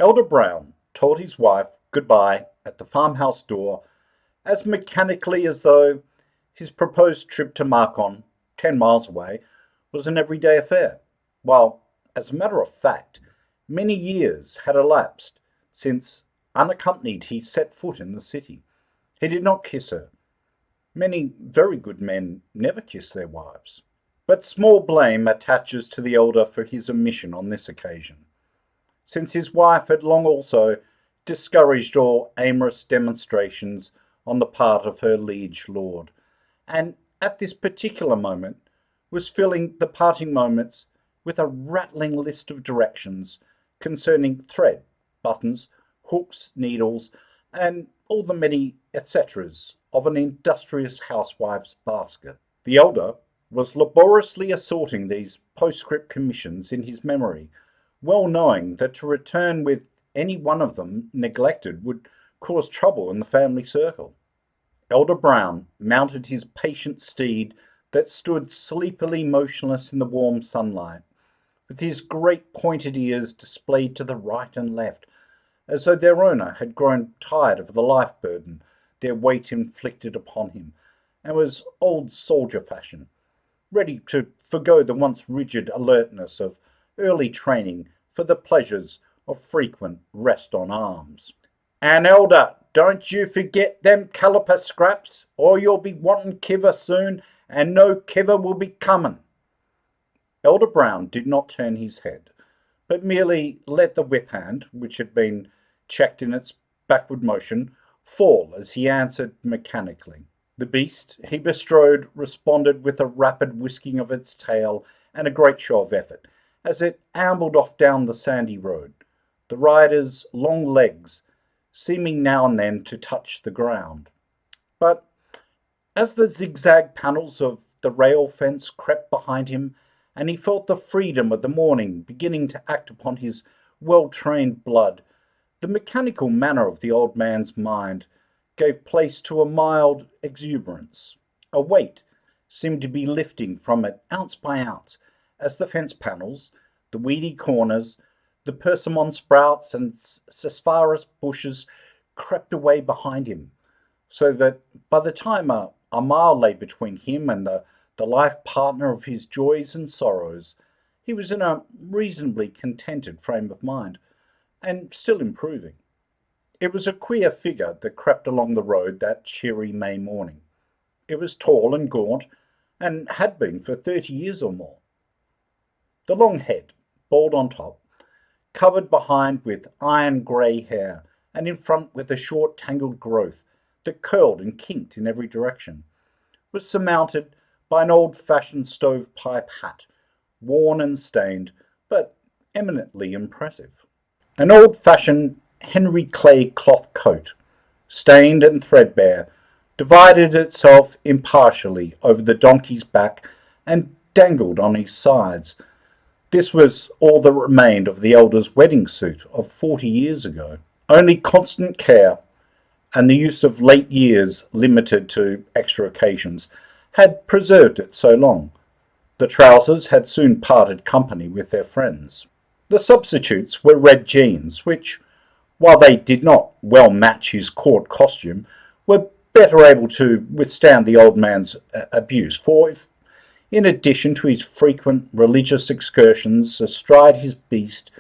Elder Brown told his wife goodbye at the farmhouse door as mechanically as though his proposed trip to Macon, 10 miles away, was an everyday affair, while, as a matter of fact, many years had elapsed since, unaccompanied, he set foot in the city. He did not kiss her. Many very good men never kiss their wives. But small blame attaches to the elder for his omission on this occasion, since his wife had long also discouraged all amorous demonstrations on the part of her liege lord, and at this particular moment was filling the parting moments with a rattling list of directions concerning thread, buttons, hooks, needles, and all the many etceteras of an industrious housewife's basket. The elder was laboriously assorting these postscript commissions in his memory, well knowing that to return with any one of them neglected would cause trouble in the family circle. Elder Brown mounted his patient steed that stood sleepily motionless in the warm sunlight, with his great pointed ears displayed to the right and left, as though their owner had grown tired of the life burden their weight inflicted upon him, and was old soldier fashion, ready to forgo the once rigid alertness of early training for the pleasures of frequent rest on arms. "And elder, don't you forget them caliper scraps, or you'll be wanting kiver soon, and no kiver will be comin'." Elder Brown did not turn his head, but merely let the whip hand, which had been checked in its backward motion, fall as he answered mechanically. The beast he bestrode responded with a rapid whisking of its tail and a great show of effort, as it ambled off down the sandy road, the rider's long legs seeming now and then to touch the ground. But as the zigzag panels of the rail fence crept behind him, and he felt the freedom of the morning beginning to act upon his well-trained blood, the mechanical manner of the old man's mind gave place to a mild exuberance. A weight seemed to be lifting from it ounce by ounce, as the fence panels, the weedy corners, the persimmon sprouts and sarsaparilla bushes crept away behind him, so that by the time a mile lay between him and the life partner of his joys and sorrows, he was in a reasonably contented frame of mind, and still improving. It was a queer figure that crept along the road that cheery May morning. It was tall and gaunt, and had been for 30 years or more. The long head, bald on top, covered behind with iron grey hair, and in front with a short tangled growth that curled and kinked in every direction, was surmounted by an old-fashioned stovepipe hat, worn and stained, but eminently impressive. An old-fashioned Henry Clay cloth coat, stained and threadbare, divided itself impartially over the donkey's back and dangled on his sides. This was all that remained of the elder's wedding suit of 40 years ago. Only constant care and the use of late years limited to extra occasions had preserved it so long. The trousers had soon parted company with their friends. The substitutes were red jeans, which, while they did not well match his court costume, were better able to withstand the old man's abuse, for if, in addition to his frequent religious excursions astride his beast,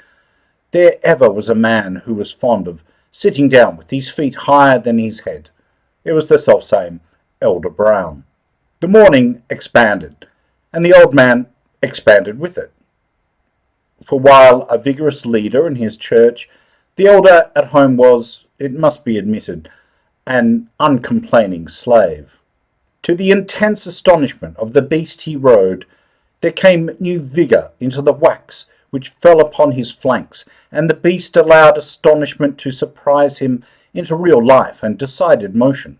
there ever was a man who was fond of sitting down with his feet higher than his head, it was the selfsame Elder Brown. The morning expanded, and the old man expanded with it. For while a vigorous leader in his church, the elder at home was, it must be admitted, an uncomplaining slave. To the intense astonishment of the beast he rode, there came new vigour into the wax which fell upon his flanks, and the beast allowed astonishment to surprise him into real life and decided motion.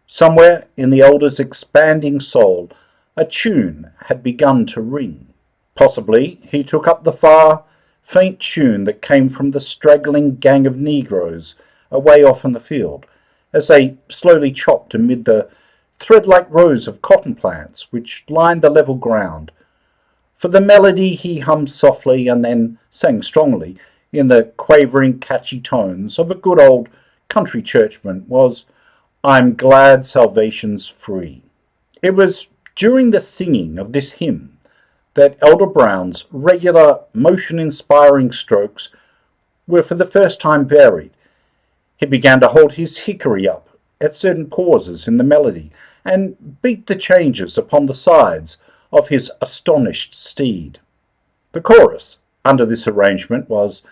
Somewhere in the elder's expanding soul a tune had begun to ring. Possibly he took up the far, faint tune that came from the straggling gang of negroes away off in the field, as they slowly chopped amid the thread-like rows of cotton plants which lined the level ground. For the melody he hummed softly and then sang strongly in the quavering, catchy tones of a good old country churchman, was, "I'm glad salvation's free." It was during the singing of this hymn that Elder Brown's regular motion-inspiring strokes were for the first time varied. He began to hold his hickory up at certain pauses in the melody and beat the changes upon the sides of his astonished steed. The chorus under this arrangement was,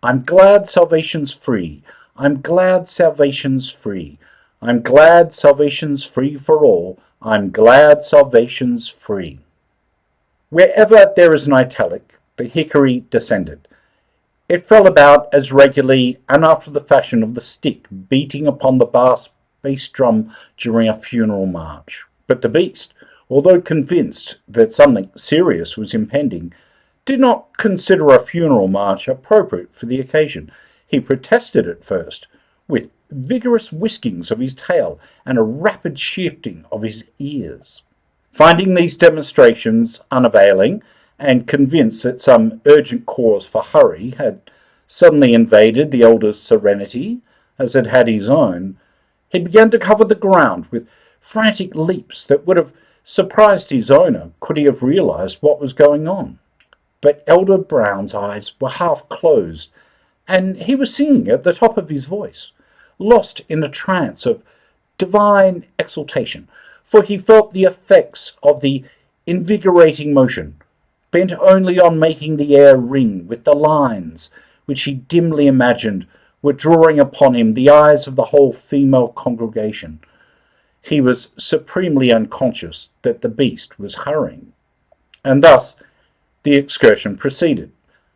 "I'm glad salvation's free, I'm glad salvation's free, I'm glad salvation's free for all, I'm glad salvation's free." Wherever there is an italic, the hickory descended. It fell about as regularly and after the fashion of the stick beating upon the bass drum during a funeral march. But the beast, although convinced that something serious was impending, did not consider a funeral march appropriate for the occasion. He protested at first, with vigorous whiskings of his tail and a rapid shifting of his ears. Finding these demonstrations unavailing, and convinced that some urgent cause for hurry had suddenly invaded the elder's serenity, as it had his own, he began to cover the ground with frantic leaps that would have surprised his owner could he have realized what was going on. But Elder Brown's eyes were half closed, and he was singing at the top of his voice, lost in a trance of divine exultation, for he felt the effects of the invigorating motion, bent only on making the air ring with the lines which he dimly imagined were drawing upon him the eyes of the whole female congregation. He was supremely unconscious that the beast was hurrying. And thus the excursion proceeded,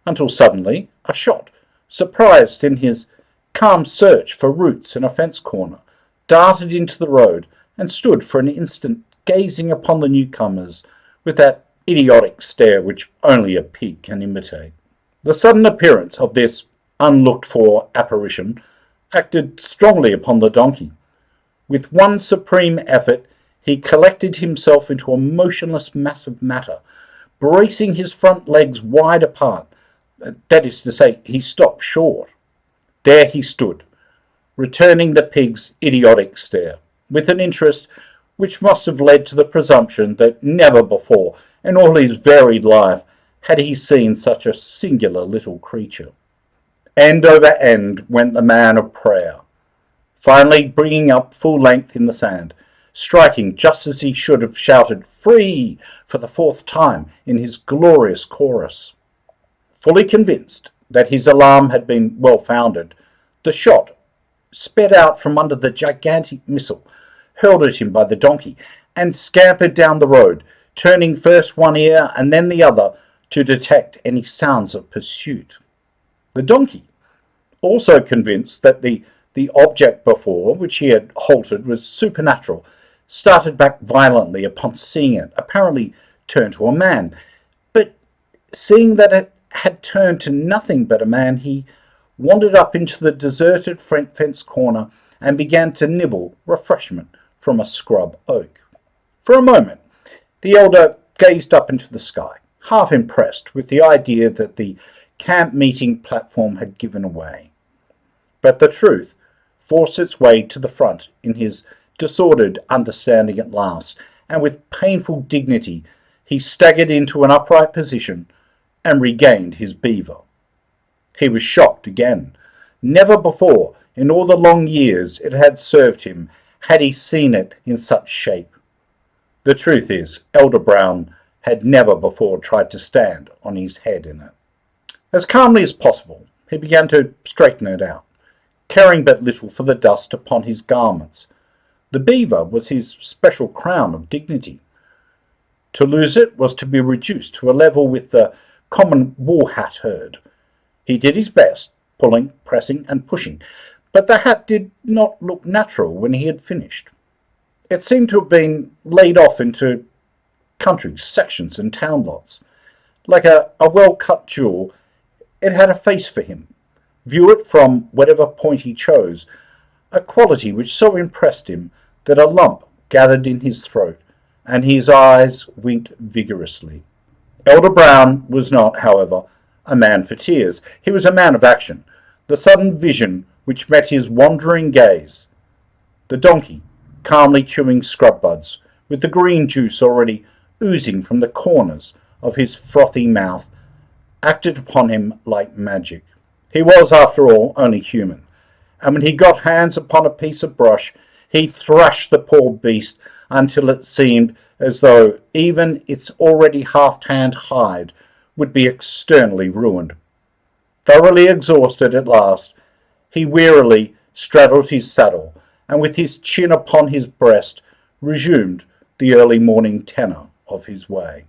until suddenly a shot, surprised in his calm search for roots in a fence corner, darted into the road and stood for an instant gazing upon the newcomers with that idiotic stare which only a pig can imitate. The sudden appearance of this unlooked-for apparition acted strongly upon the donkey. With one supreme effort he collected himself into a motionless mass of matter, bracing his front legs wide apart. That is to say, he stopped short. There he stood, returning the pig's idiotic stare, with an interest which must have led to the presumption that never before in all his varied life had he seen such a singular little creature. End over end went the man of prayer, finally bringing up full length in the sand, striking just as he should have shouted "Free!" for the fourth time in his glorious chorus. Fully convinced that his alarm had been well founded, the shot sped out from under the gigantic missile hurled at him by the donkey, and scampered down the road, turning first one ear and then the other to detect any sounds of pursuit. The donkey, also convinced that the object before which he had halted was supernatural, started back violently upon seeing it apparently turn to a man. But seeing that it had turned to nothing but a man, he wandered up into the deserted front fence corner and began to nibble refreshment from a scrub oak. For a moment the elder gazed up into the sky, half impressed with the idea that the camp meeting platform had given away. But the truth forced its way to the front in his disordered understanding at last, and with painful dignity he staggered into an upright position and regained his beaver. He was shocked again. Never before in all the long years it had served him had he seen it in such shape. The truth is, Elder Brown had never before tried to stand on his head in it. As calmly as possible he began to straighten it out, caring but little for the dust upon his garments. The beaver was his special crown of dignity. To lose it was to be reduced to a level with the common wool hat herd. He did his best, pulling, pressing, and pushing, but the hat did not look natural when he had finished. It seemed to have been laid off into country sections and town lots. Like a well-cut jewel, it had a face for him. View it from whatever point he chose, a quality which so impressed him that a lump gathered in his throat, and his eyes winked vigorously. Elder Brown was not, however, a man for tears. He was a man of action. The sudden vision which met his wandering gaze, the donkey calmly chewing scrub buds, with the green juice already oozing from the corners of his frothy mouth, acted upon him like magic. He was, after all, only human, and when he got hands upon a piece of brush, he thrashed the poor beast until it seemed as though even its already half-tanned hide would be externally ruined. Thoroughly exhausted at last, he wearily straddled his saddle, and with his chin upon his breast, resumed the early morning tenor of his way.